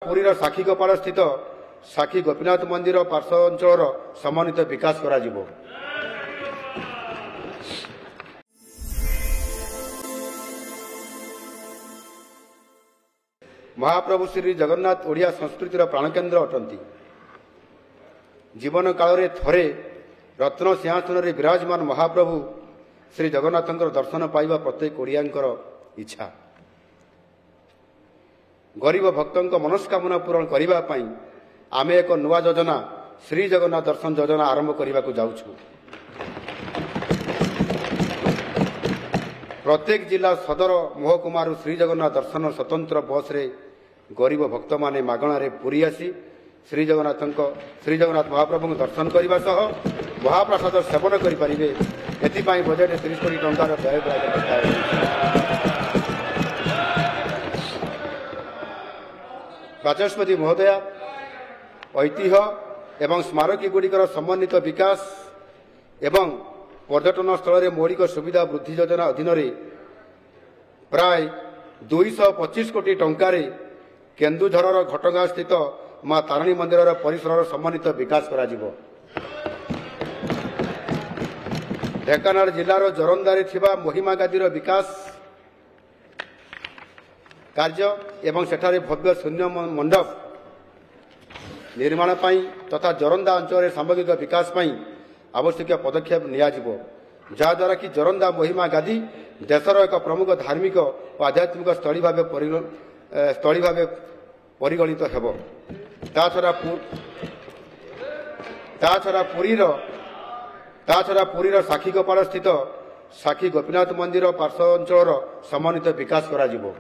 पुरीर साक्षीगोपाल स्थित साक्षी गोपीनाथ मंदिर पार्श्व अंचल समन्वित विकास करा जिवो। महाप्रभु श्री जगन्नाथ ओडिया संस्कृतिर प्राणकेन्द्र अटंती। जीवन काल में थरे रत्न सिंहासन में विराजमान महाप्रभु श्री जगन्नाथ दर्शन पाइबा प्रत्येक ओडियांकर इच्छा। गरीब भक्तों मनस्कामना पूरण करने आमे एक नुआ योजना श्री जगन्नाथ दर्शन योजना आरंभ करने को जाऊँ। प्रत्येक जिला सदर महकुमार श्री जगन्नाथ दर्शन स्वतंत्र बस रे गरीब भक्त माने मागणारे पुरी आसी श्री जगन्नाथ महाप्रभु दर्शन करने सह महाप्रसाद सेवन करें। एपाई बजेट 30 कोटी टंकार व्यय बाचस्पति महोदया ऐतिह्य एवं स्मारकी गुड़िकर समन्वित विकास एवं पर्यटन स्थल में मौलिक सुविधा वृद्धि योजना अधीन प्राय 225 कोटी टंकार केन्दुझर घटगाँ स्थित मां तारिणी मंदिर परिसर समन्वित विकास करा जिवो। ढेंकानाल जिलार जोरंदारे थिबा महिमा गादीर विकास कार्य एवं सेठारे भव्य शून्य मंडप निर्माण तथा जोरंदा अंचल सामग्रिक विकास आवश्यक पदक्षेप नियाजिवो, जहाद्वारा कि जोरंदा महिमा गादी देशर एक प्रमुख धार्मिक और आध्यात्मिक स्थली भाव परिगणित हेबो। ताछड़ा पुरीर साक्षीगोपाल स्थित साक्षी गोपीनाथ मंदिर पार्श्व अंचल समन्वित विकास करा जिवो।